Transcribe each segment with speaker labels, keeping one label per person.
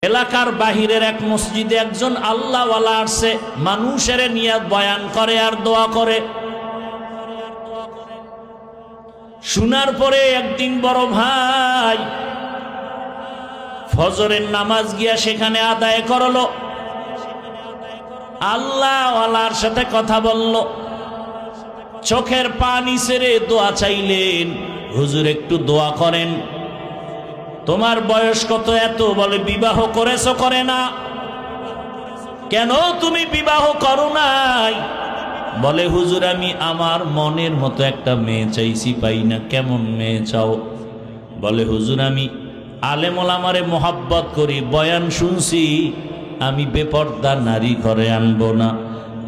Speaker 1: এলাকার বাহিরের এক মসজিদে একজন আল্লাহওয়ালা আসছে, মানুষের নিয়ে বয়ান করে আর দোয়া করে। শোনার পরে একদিন বড় ভাই ফজরের নামাজ গিয়া সেখানে আদায় করলো, আল্লাহওয়ালার সাথে কথা বলল, চোখের পানি ছেড়ে দোয়া চাইলেন, হুজুর একটু দোয়া করেন। তোমার বয়স কত? এত। বলে বিবাহ করেছো? করে না। কেন তুমি বিবাহ করো নাই? বলে হুজুর আমি আমার মনের মতো একটা মেয়ে চাইছি, পাই না। কেমন মেয়ে চাও? বলে হুজুর আমি আলেম ওলামারে মোহাব্বত করি, বয়ান শুনছি, আমি বেপর্দা নারী ঘরে আনবো না।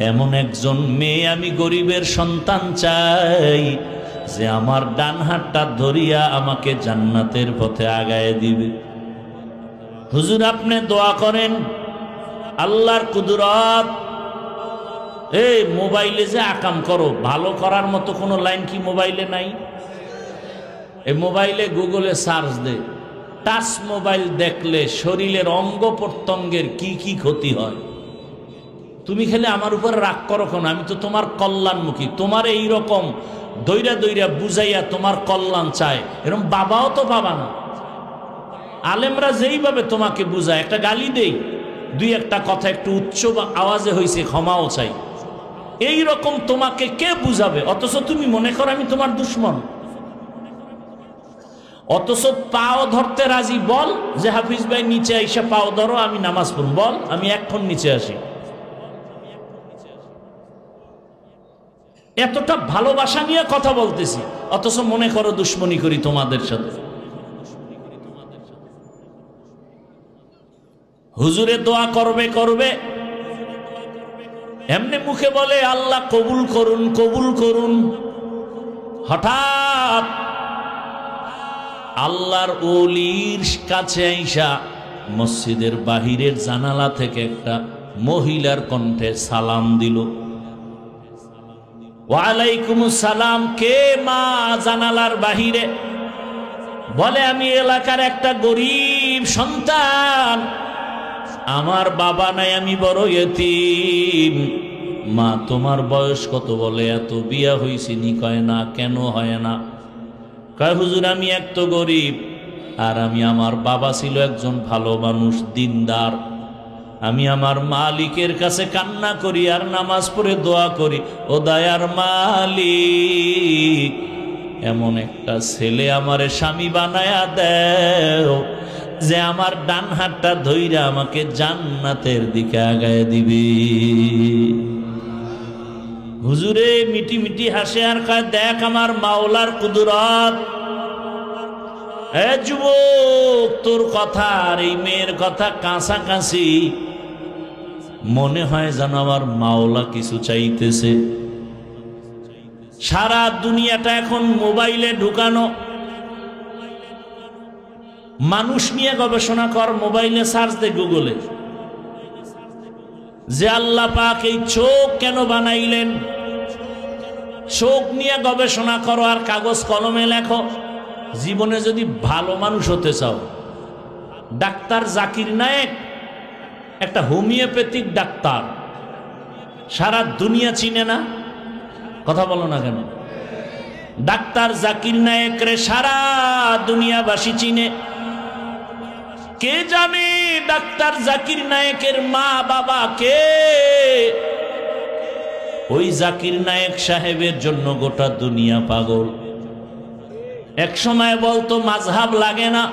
Speaker 1: এমন একজন মেয়ে, আমি গরিবের সন্তান চাই যে আমার ডান হাতটা ধরিয়া আমাকে জান্নাতের পথে আগায় দিবে। হুজুর আপনি দোয়া করেন, আল্লাহর কুদরত। এই মোবাইলে যে আকাম করো, ভালো করার মতো কোনো লাইন কি মোবাইলে নাই? এই মোবাইলে গুগলে সার্চ দে, টাচ মোবাইল দেখলে শরীরের অঙ্গ প্রত্যঙ্গের কি কি ক্ষতি হয়। তুমি খেলে আমার উপর রাগ করো কেন? আমি তো তোমার কল্যাণমুখী। তোমার এই রকম দইরা দইরা বুঝাইয়া তোমার কল্যাণ চায়, এরকম বাবাও তো পাবা না। আলেমরা যেইভাবে তোমাকে বুঝায়, একটা গালি দেই, দুই একটা কথা একটু উচ্চ আওয়াজে হয়েছে, ক্ষমাও চাই, এই রকম তোমাকে কে বুঝাবে? অথচ তুমি মনে করো আমি তোমার দুশ্মন। অথচ পাও ধরতে রাজি। বল যে হাফিজ ভাই নিচে আইসা পাও ধরো, আমি নামাজ পড়ব। বল আমি এখন নিচে আসি। এতটা ভালোবাসা নিয়ে কথা বলতেছি, অথচ মনে করো দুশ্মনী করি তোমাদের সাথে। হুজুরে দোয়া করবে করবে, এমনি মুখে বলে আল্লাহ কবুল করুন কবুল করুন। হঠাৎ আল্লাহর ওলির কাছে আইসা মসজিদের বাহিরের জানালা থেকে একটা মহিলার কণ্ঠে সালাম দিল। ওয়ালাইকুম সালাম। কে মা? জানালার বাহিরে। বলে আমি এলাকার একটা গরিব সন্তান, আমার বাবা নাই, আমি বড় ইয়তীম। মা তোমার বয়স কত? বলে এত। বিয়া হইছি নি? কয় না। কেন হয় না? কয় হুজুর আমি এক তো গরিব, আর আমি আমার বাবা ছিল একজন ভালো মানুষ, দিনদার। আমি আমার মালিকের কাছে কান্না করি আর নামাজ পড়ে দোয়া করি, ও দয়ার মালিক এমন একটা ছেলে আমারে স্বামী বানায়া দেও যে আমার ডান হাতটা ধইরা আমাকে জান্নাতের দিকে আগায় দিবে। হুজুরে মিটি মিটি হাসে আর কয় দেখ আমার মাওলার কুদরত। এ যুবক, তোর কথা আর এই মেয়ের কথা কাছাকাছি, মনে হয় যেন আমার মাওলা কিছু চাইতেছে। সারা দুনিয়াটা এখন মোবাইলে ঢুকানো। মানুষ নিয়ে গবেষণা কর, মোবাইলে সার্চ দে, গুগলে, যে আল্লাহ পাক এই চোখ কেন বানাইলেন, চোখ নিয়ে গবেষণা করো আর কাগজ কলমে লেখো। জীবনে যদি ভালো মানুষ হতে চাও, ডাক্তার জাকির নায়েক একটা হোমিওপ্যাথিক ডাক্তার, সারা দুনিয়া চিনে না? কথা বলো না কেন? ডাক্তার জাকির নায়েক রে সারা দুনিয়াবাসী চিনে। কে জানে ডাক্তার জাকির নায়েকের মা বাবা কে? ওই জাকির নায়েক সাহেবের জন্য গোটা দুনিয়া পাগল। এক সময় বলতো মাযহাব লাগে না।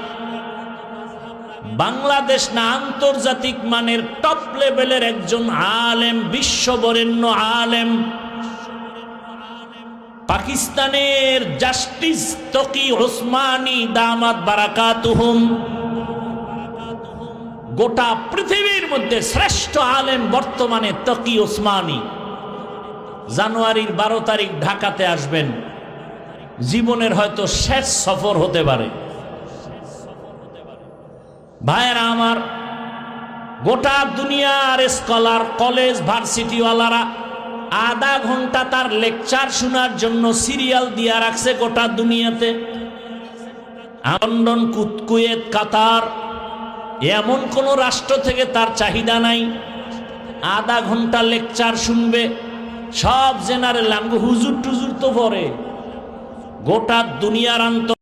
Speaker 1: বাংলাদেশ না, আন্তর্জাতিক মানের টপ লেভেলের একজন আলেম, বিশ্ববরেণ্য আলেম, পাকিস্তানের জাস্টিস তকি ওসমানী দামাত বারাকাতুহুম, গোটা পৃথিবীর মধ্যে শ্রেষ্ঠ আলেম বর্তমানে তকি ওসমানী। জানুয়ারির 12 তারিখ ঢাকাতে আসবেন, জীবনের হয়তো শেষ সফর হতে পারে। ভাইয়েরা আমার, গোটা দুনিয়ার স্কলার, কলেজ ভার্সিটিওয়ালারা আধা ঘন্টা তার লেকচার শোনার জন্য সিরিয়াল দিয়া রাখছে গোটা দুনিয়াতে। লন্ডন, কুয়েত, কাতার, এমন কোন রাষ্ট্র থেকে তার চাহিদা নাই। আধা ঘন্টা লেকচার শুনবে, সব জেনারেল। আমগো হুজুর টুজুর তো পরে গোটা দুনিয়ার